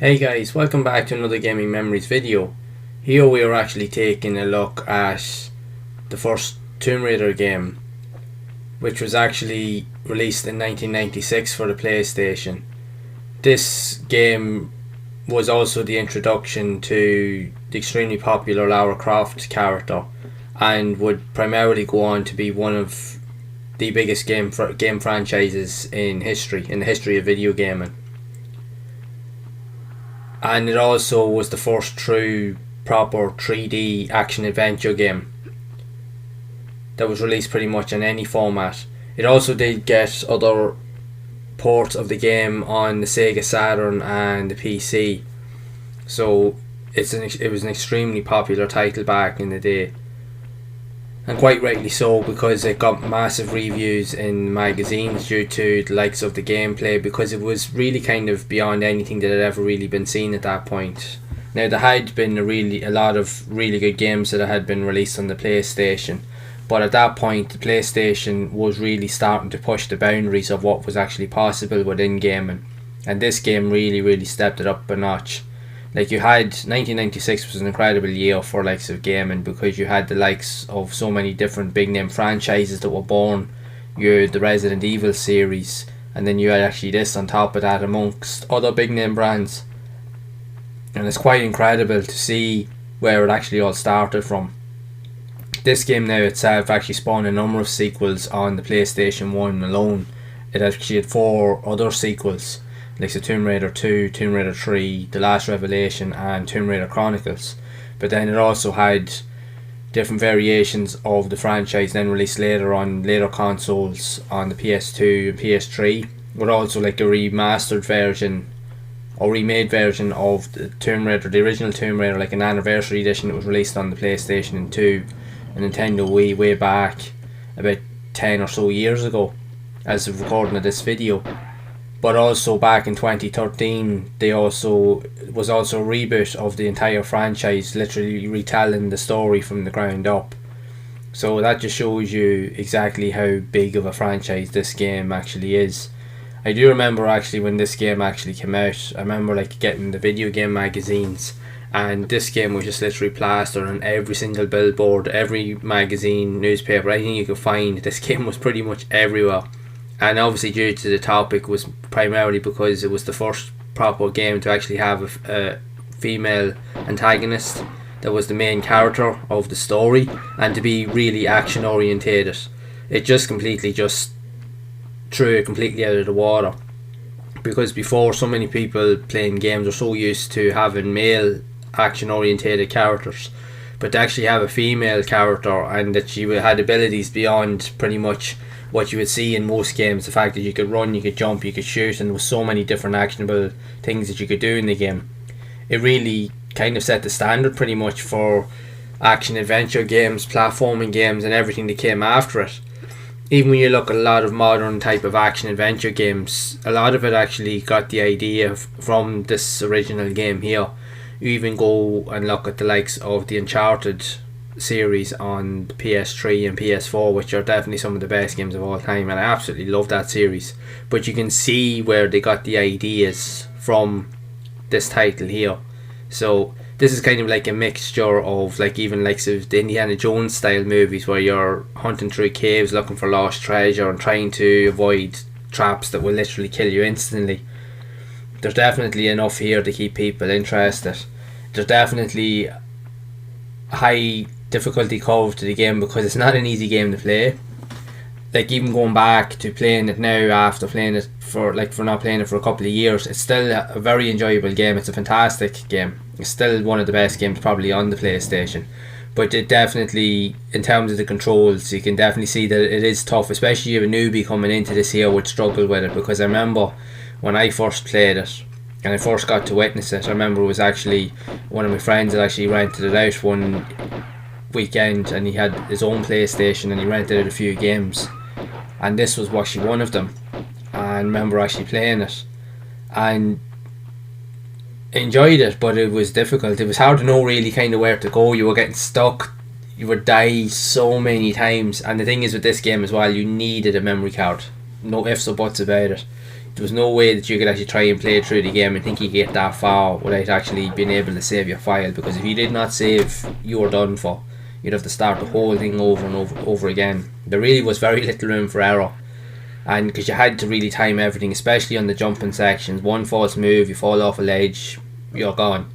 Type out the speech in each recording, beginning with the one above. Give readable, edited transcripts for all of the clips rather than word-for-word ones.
Hey guys, welcome back to another Gaming Memories video. Here we are actually taking a look at the first Tomb Raider game, which was actually released in 1996 for the PlayStation. This game was also the introduction to the extremely popular Lara Croft character, and would primarily go on to be one of the biggest game franchises in the history of video gaming. And it also was the first true proper 3D action adventure game that was released pretty much in any format. It also did get other ports of the game on the Sega Saturn and the PC, so it was an extremely popular title back in the day, and quite rightly so, because it got massive reviews in magazines due to the likes of the gameplay, because it was really kind of beyond anything that had ever really been seen at that point. Now, there had been a lot of really good games that had been released on the PlayStation, but at that point the PlayStation was really starting to push the boundaries of what was actually possible within gaming, and this game really stepped it up a notch. Like, you had 1996 was an incredible year for likes of gaming, because you had the likes of so many different big name franchises that were born. You had the Resident Evil series, and then you had actually this on top of that amongst other big name brands. And it's quite incredible to see where it actually all started from. This game now itself actually spawned a number of sequels on the PlayStation 1 alone. It actually had 4 other sequels, like the Tomb Raider 2, Tomb Raider 3, The Last Revelation and Tomb Raider Chronicles. But then it also had different variations of the franchise then released later on later consoles on the PS2 and PS3, with also like a remastered version or remade version of the Tomb Raider, the original Tomb Raider, like an anniversary edition that was released on the PlayStation 2 and Nintendo Wii way back about 10 or so years ago as of recording of this video. But also back in 2013 was also a reboot of the entire franchise, literally retelling the story from the ground up. So that just shows you exactly how big of a franchise this game actually is. I do remember actually when this game actually came out, I remember like getting the video game magazines, and this game was just literally plastered on every single billboard, every magazine, newspaper, anything you could find. This game was pretty much everywhere. And obviously, due to the topic, was primarily because it was the first proper game to actually have a female antagonist that was the main character of the story, and to be really action orientated. It just completely threw it completely out of the water, because before, so many people playing games are so used to having male action orientated characters, but to actually have a female character and that she had abilities beyond pretty much what you would see in most games. The fact that you could run, you could jump, you could shoot, and there was so many different actionable things that you could do in the game. It really kind of set the standard pretty much for action adventure games, platforming games, and everything that came after it. Even when you look at a lot of modern type of action adventure games, a lot of it actually got the idea from this original game here. You even go and look at the likes of the Uncharted series on the PS3 and PS4, which are definitely some of the best games of all time, and I absolutely love that series. But you can see where they got the ideas from this title here. So this is kind of like a mixture of like even like the Indiana Jones style movies, where you're hunting through caves looking for lost treasure and trying to avoid traps that will literally kill you instantly. There's definitely enough here to keep people interested. There's definitely a high difficulty curve to the game, because it's not an easy game to play. Like, even going back to playing it now after playing it for not playing it for a couple of years, it's still a very enjoyable game. It's a fantastic game. It's still one of the best games probably on the PlayStation. But it definitely, in terms of the controls, you can definitely see that it is tough, especially if a newbie coming into this here would struggle with it. Because I remember when I first played it and I first got to witness it, I remember it was actually one of my friends that actually rented it out one weekend, and he had his own PlayStation and he rented out a few games, and this was actually one of them. And I remember actually playing it and enjoyed it, but it was difficult. It was hard to know really kind of where to go. You were getting stuck, you would die so many times. And the thing is with this game as well, you needed a memory card, no ifs or buts about it. there was no way that you could actually try and play through the game and think you get that far without actually being able to save your file, because if you did not save, you were done for. You'd have to start the whole thing over and over again. There really was very little room for error, and because you had to really time everything, especially on the jumping sections. One false move, you fall off a ledge, you're gone.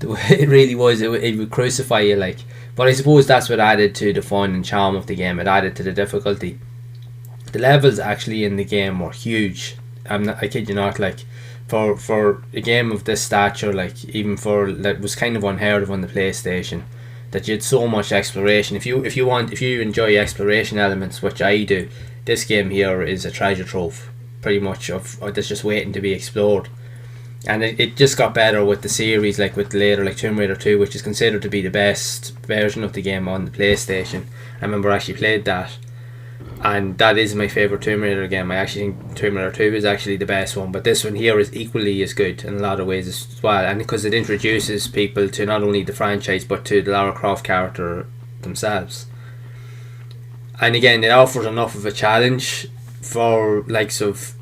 It really was, it would crucify you like. But I suppose that's what added to the fun and charm of the game. It added to the difficulty. The levels actually in the game were huge. I kid you not, like for a game of this stature, like even for that was kind of unheard of on the PlayStation, that you had so much exploration. If you enjoy exploration elements, which I do, this game here is a treasure trove, pretty much of that's just waiting to be explored. And it just got better with the series, like with later, like Tomb Raider 2, which is considered to be the best version of the game on the PlayStation. I remember I actually played that, and that is my favourite Tomb Raider game. I actually think Tomb Raider 2 is actually the best one, but this one here is equally as good in a lot of ways as well, and because it introduces people to not only the franchise but to the Lara Croft character themselves. And again, it offers enough of a challenge for likes of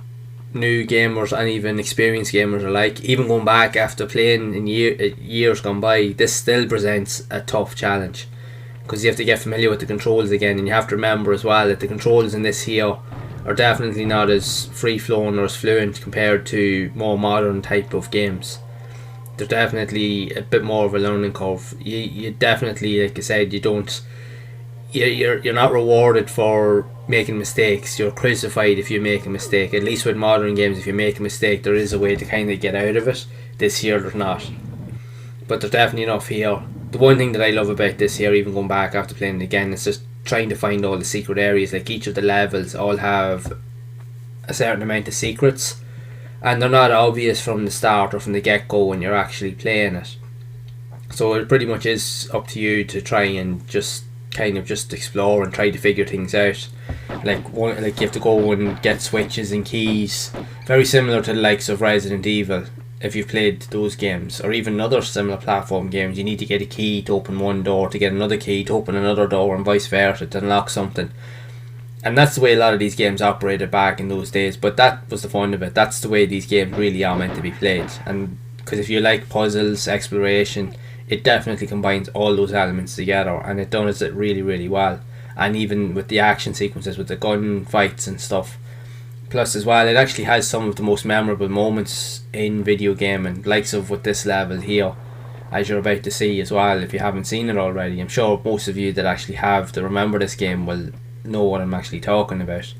new gamers and even experienced gamers alike. Even going back after playing in years gone by, this still presents a tough challenge, because you have to get familiar with the controls again, and you have to remember as well that the controls in this here are definitely not as free flowing or as fluent compared to more modern type of games. There's definitely a bit more of a learning curve. You definitely, like I said, you're not rewarded for making mistakes. You're crucified if you make a mistake. At least with modern games, if you make a mistake, there is a way to kind of get out of it. This here, there's not. But there's definitely enough here. The one thing that I love about this here, even going back after playing it again, is just trying to find all the secret areas. Like each of the levels all have a certain amount of secrets, and they're not obvious from the start or from the get-go when you're actually playing it. So it pretty much is up to you to try and just kind of just explore and try to figure things out. Like you have to go and get switches and keys, very similar to the likes of Resident Evil. If you've played those games, or even other similar platform games, you need to get a key to open one door, to get another key to open another door, and vice versa to unlock something. And that's the way a lot of these games operated back in those days, but that was the fun of it. That's the way these games really are meant to be played. And because if you like puzzles, exploration, it definitely combines all those elements together, and it does it really, really well. And even with the action sequences, with the gun fights and stuff. Plus as well, it actually has some of the most memorable moments in video gaming, likes of with this level here, as you're about to see as well. If you haven't seen it already, I'm sure most of you that actually have to remember this game will know what I'm actually talking about.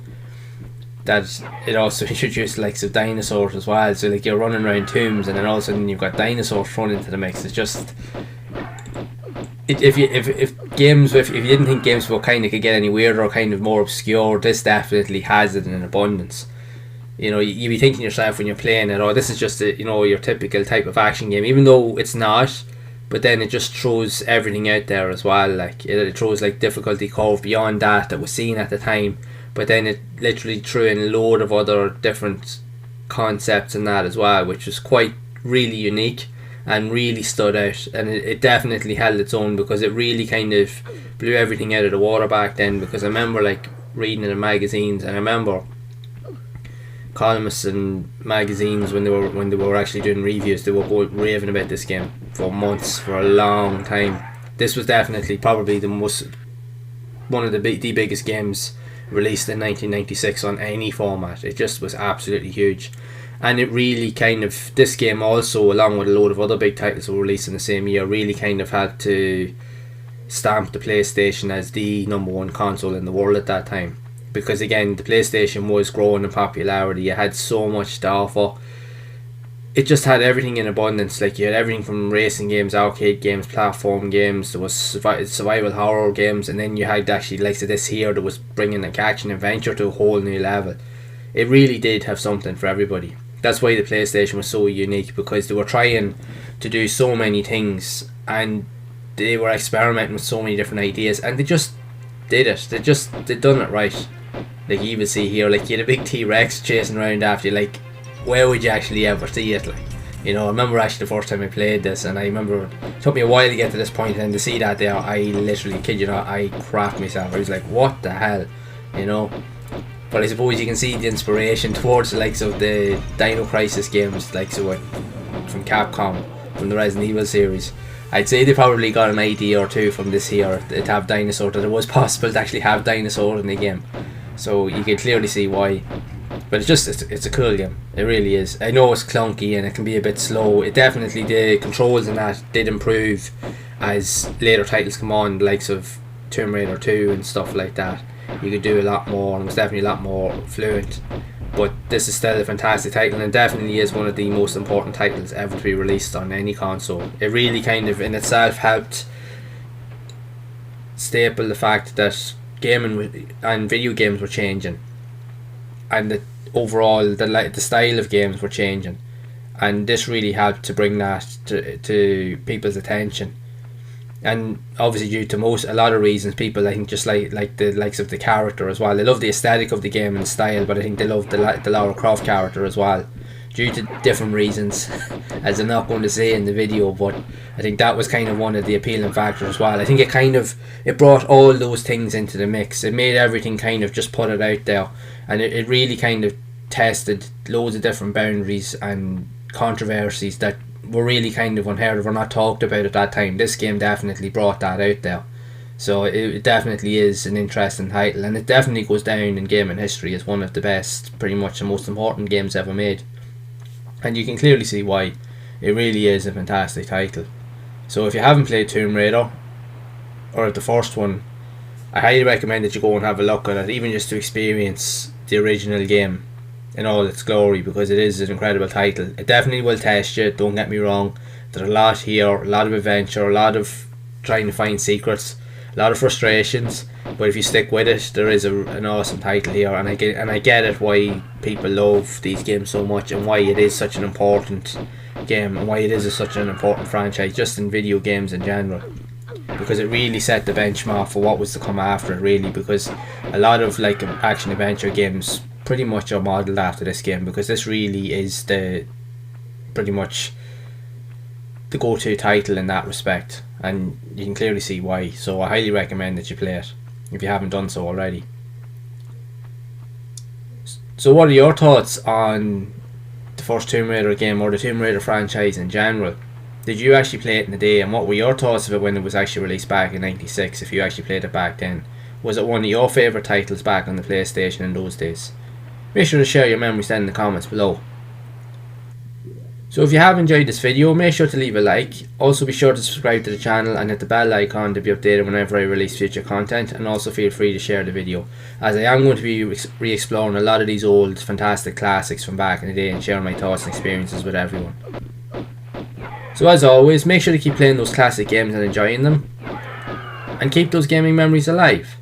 That it also introduced likes of dinosaurs as well, so like you're running around tombs and then all of a sudden you've got dinosaurs thrown into the mix. It's just if you didn't think games were kind of could get any weirder or kind of more obscure, this definitely has it in abundance. You know, you be thinking to yourself when you're playing it, oh, this is just your typical type of action game, even though it's not. But then it just throws everything out there as well. Like it throws like difficulty curve beyond that was seen at the time. But then it literally threw in a load of other different concepts in that as well, which was quite really unique and really stood out. And it definitely held its own, because it really kind of blew everything out of the water back then. Because I remember like reading it in magazines, and I remember columnists in magazines when they were actually doing reviews, they were raving about this game for months, for a long time. This was definitely probably one of the biggest games released in 1996 on any format. It just was absolutely huge, and it really kind of, this game also, along with a load of other big titles that were released in the same year, really kind of had to stamp the PlayStation as the number one console in the world at that time. Because again, the PlayStation was growing in popularity. It had so much to offer. It just had everything in abundance. Like you had everything from racing games, arcade games, platform games. There was survival horror games, and then you had actually likes of this here that was bringing like action adventure to a whole new level. It really did have something for everybody. That's why the PlayStation was so unique, because they were trying to do so many things, and they were experimenting with so many different ideas, and they just did it. They done it right. Like you would see here, like you had a big T-Rex chasing around after you. Like, where would you actually ever see it? Like, I remember actually the first time I played this, and I remember it took me a while to get to this point, and to see that there, I literally, kid you not, I crapped myself. I was like, what the hell, But I suppose you can see the inspiration towards the likes of the Dino Crisis games, like so from Capcom, from the Resident Evil series. I'd say they probably got an idea or two from this here to have dinosaurs, that it was possible to actually have dinosaurs in the game. So you can clearly see why. But it's a cool game. It really is. I know it's clunky and it can be a bit slow. It definitely, the controls in that did improve as later titles come on, the likes of Tomb Raider 2 and stuff like that. You could do a lot more, and it was definitely a lot more fluent. But this is still a fantastic title, and definitely is one of the most important titles ever to be released on any console. It really kind of in itself helped staple the fact that gaming and video games were changing, and that overall the style of games were changing, and this really helped to bring that to people's attention. And obviously due to a lot of reasons, people I think just like the likes of the character as well. They love the aesthetic of the game and the style, but I think they love the Lara Croft character as well, due to different reasons as I'm not going to say in the video. But I think that was kind of one of the appealing factors as well. I think it brought all those things into the mix. It made everything kind of just put it out there, and it really kind of tested loads of different boundaries and controversies that were really kind of unheard of or not talked about at that time. This game definitely brought that out there. So it definitely is an interesting title, and it definitely goes down in gaming history as one of the best, pretty much the most important games ever made. And you can clearly see why. It really is a fantastic title. So if you haven't played Tomb Raider, or the first one, I highly recommend that you go and have a look at it, even just to experience the original game in all its glory, because it is an incredible title. It definitely will test you, don't get me wrong. There's a lot here, a lot of adventure, a lot of trying to find secrets, a lot of frustrations, but if you stick with it, there is an awesome title here. And I get it why people love these games so much, and why it is such an important game, and why it is such an important franchise just in video games in general, because it really set the benchmark for what was to come after it, really. Because a lot of like action adventure games pretty much are modelled after this game, because this really is pretty much the go-to title in that respect, and you can clearly see why. So I highly recommend that you play it if you haven't done so already. So what are your thoughts on the first Tomb Raider game, or the Tomb Raider franchise in general? Did you actually play it in the day, and what were your thoughts of it when it was actually released back in '96, if you actually played it back then? Was it one of your favourite titles back on the PlayStation in those days? Make sure to share your memories down in the comments below. So if you have enjoyed this video, make sure to leave a like. Also be sure to subscribe to the channel and hit the bell icon to be updated whenever I release future content, and also feel free to share the video, as I am going to be re-exploring a lot of these old fantastic classics from back in the day and sharing my thoughts and experiences with everyone. So as always, make sure to keep playing those classic games and enjoying them, and keep those gaming memories alive.